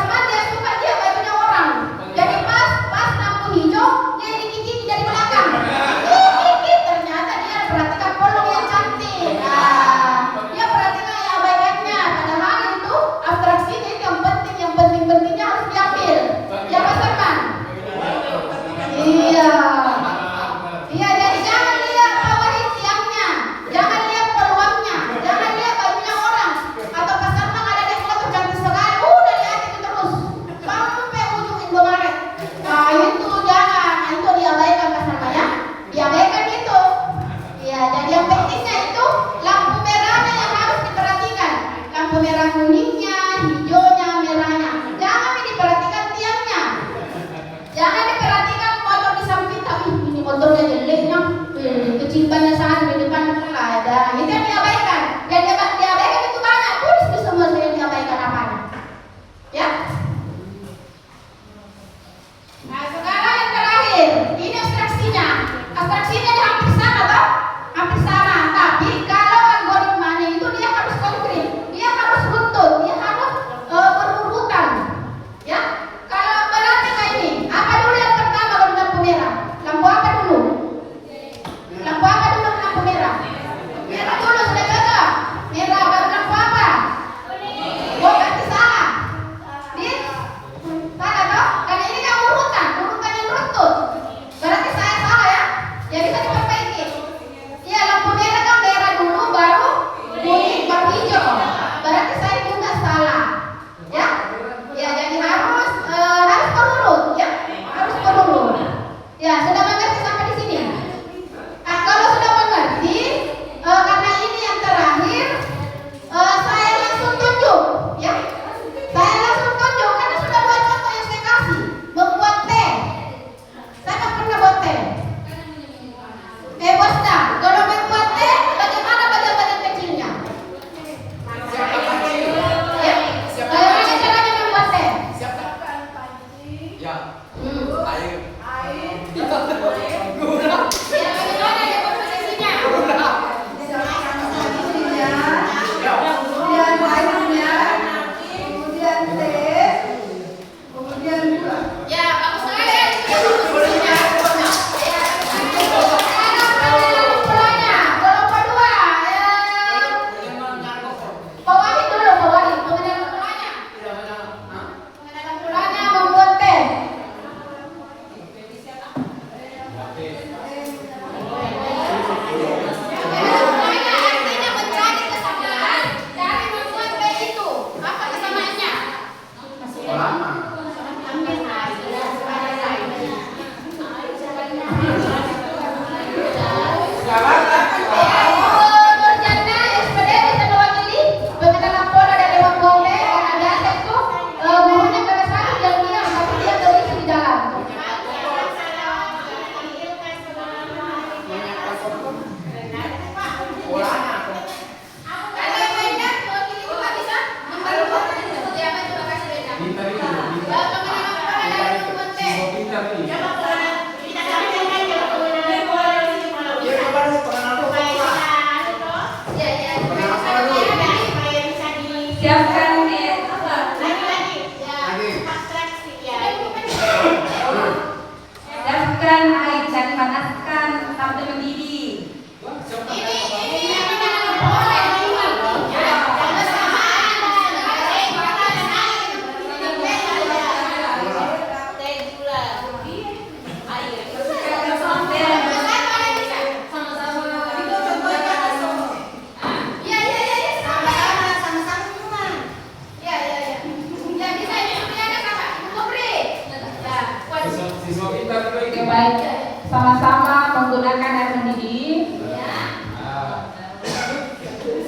baik sama-sama menggunakan air mendidih.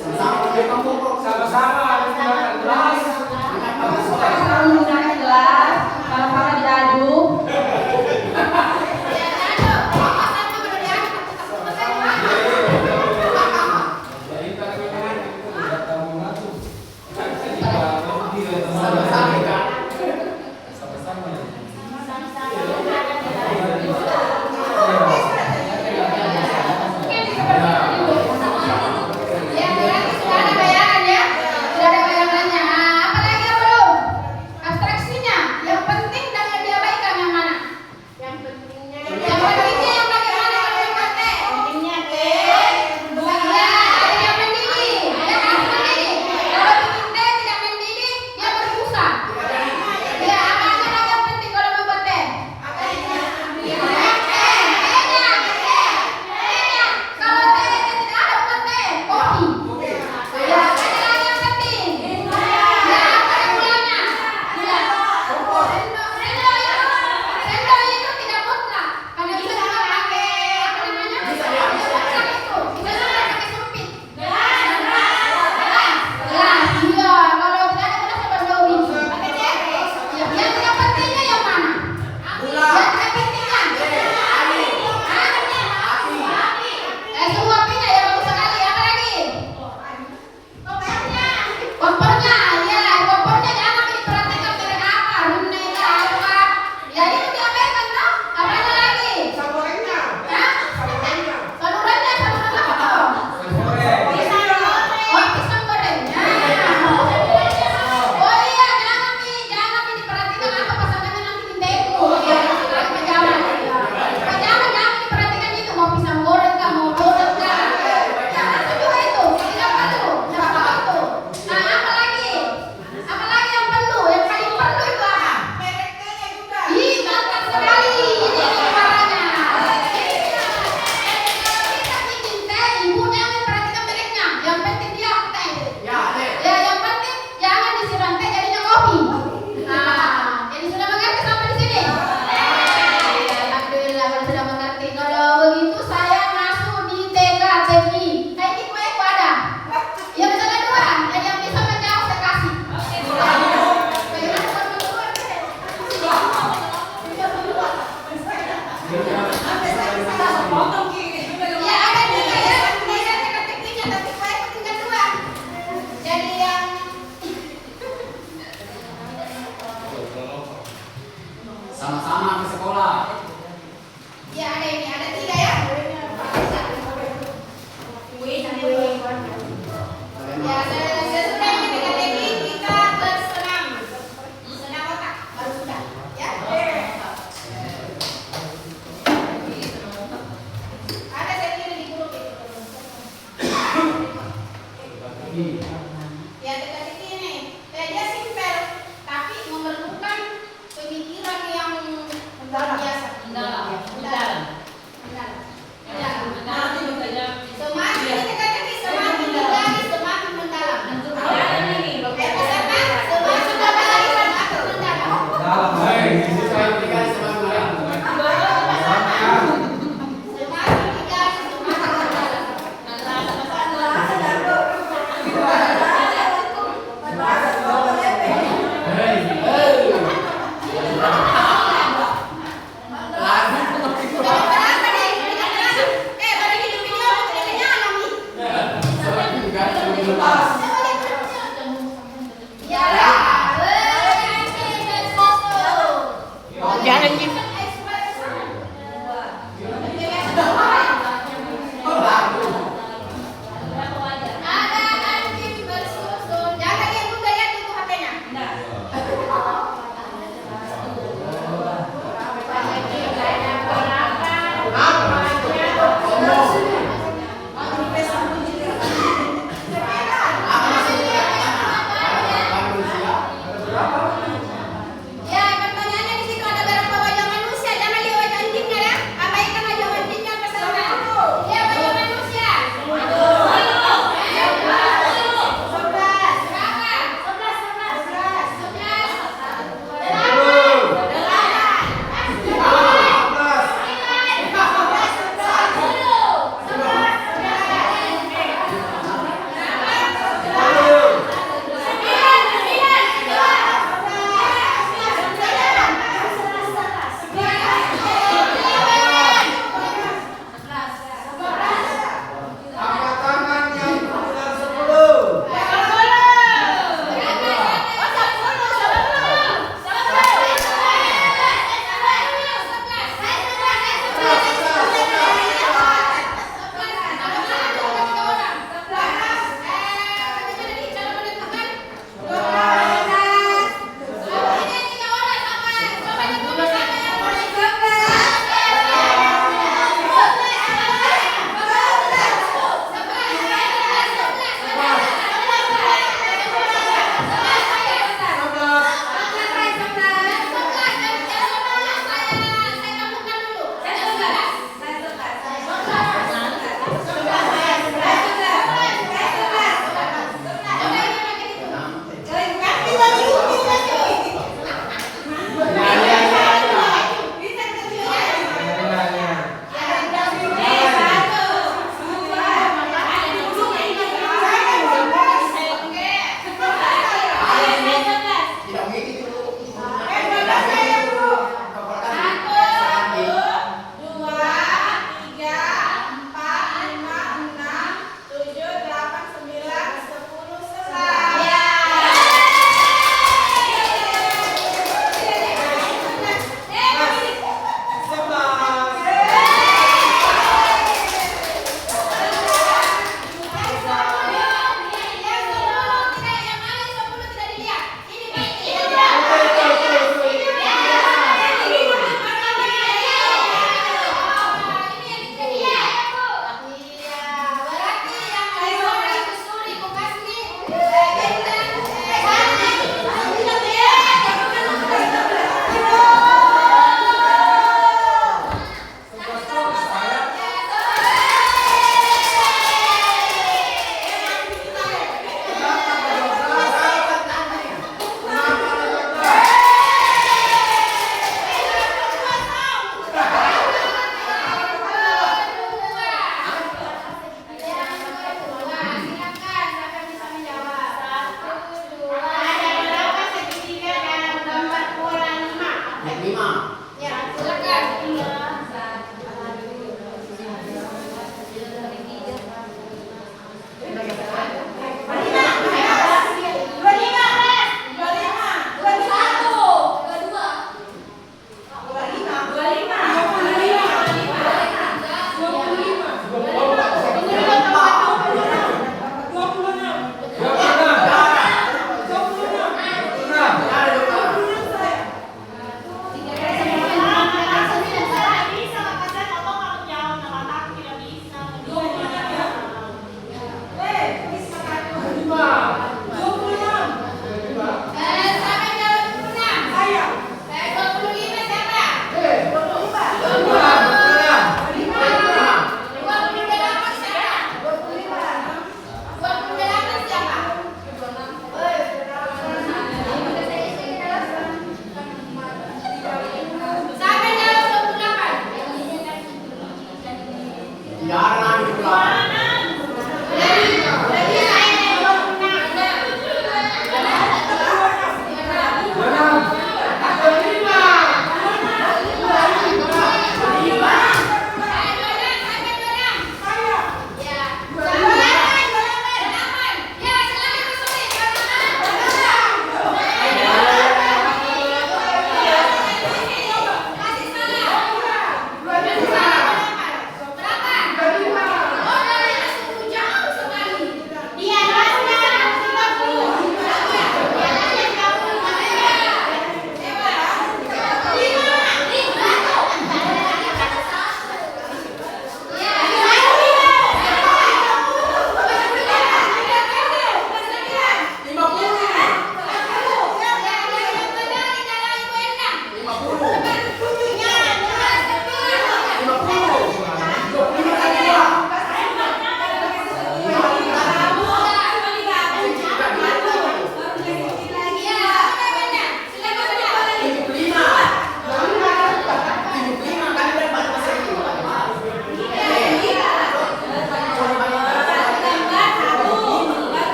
Sama-sama menggunakan gelas, sama-sama diaduk. Oke,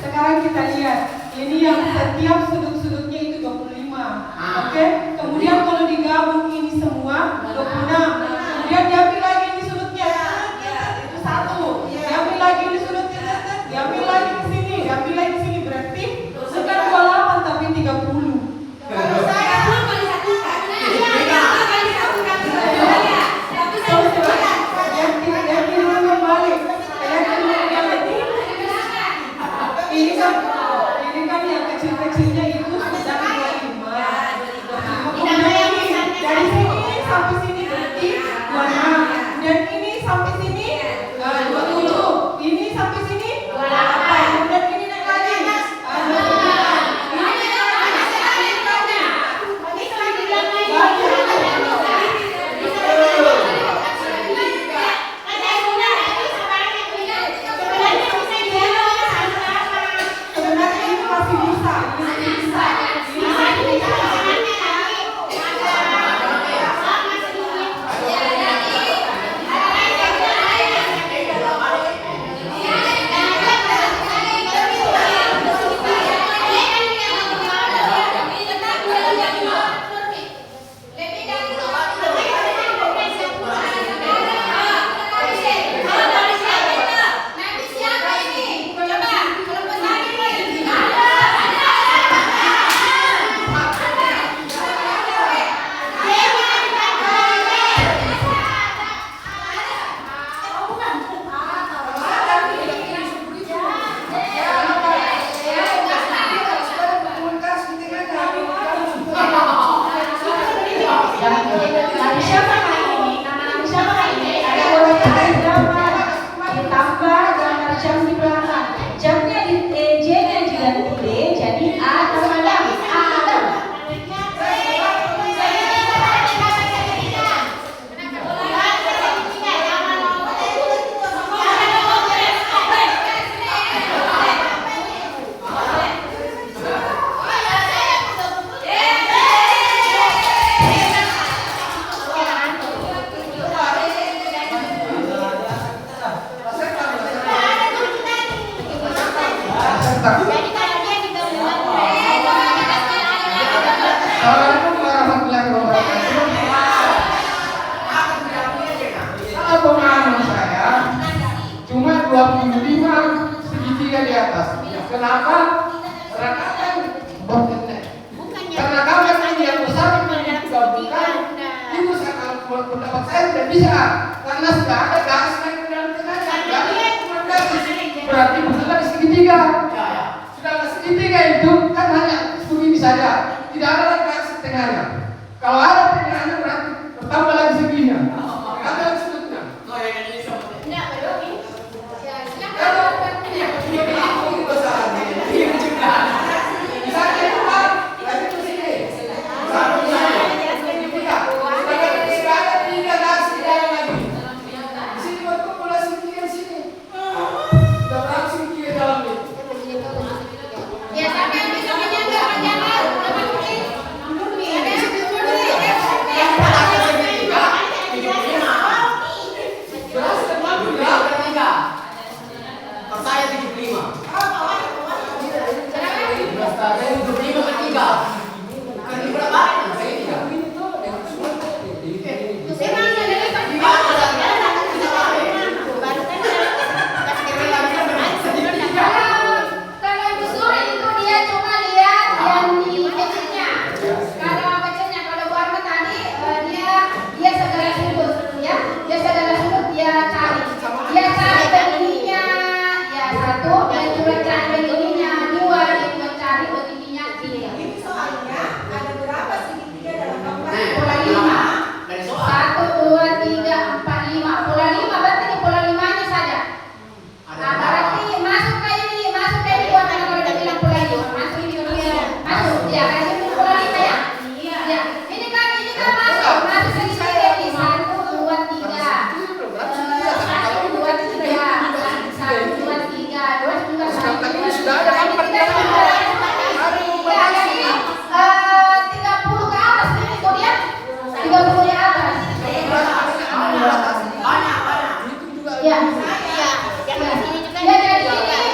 Sekarang kita lihat, ini yang setiap sudut-sudutnya itu 25. Oke? Kemudian kalau digabung ini semua 26. Kemudian diambil lagi di sudutnya. Itu 1. Diambil lagi di sudutnya. Diambil lagi di sini, diambil lagi di sini, berarti bukan 28 tapi 30. Ini kan yang kecil-kecilnya itu sudah 25. Dari sini sampai sini berarti 26. Dan ini sampai sini 27. Ini sampai sini 28. Dan ini naik lagi 29. Sebenarnya ini masih bisa. Ditambah gambar jam di belakang. Jamnya di J-nya diganti D, jadi A tambah 6. A 6. Assalamualaikum warahmatullahi wabarakatuh. Salah pemahaman saya cuma 25 segitiga di atas. Kenapa? Karena kan karena kamar ini yang besar itu digabungkan. Itu kalau pendapat saya tidak bisa karena sudah ada garis naik ke dalam tengahnya. Berarti bukan lagi segitiga. Sudah segitiga itu kan hanya begini saja. Tidak ada lagi garis tengahnya. Kalau ada tengahnya berarti bertambah lagi seginya. Ada lagi sudutnya. Iya, yang di sini juga Ya, dari sini.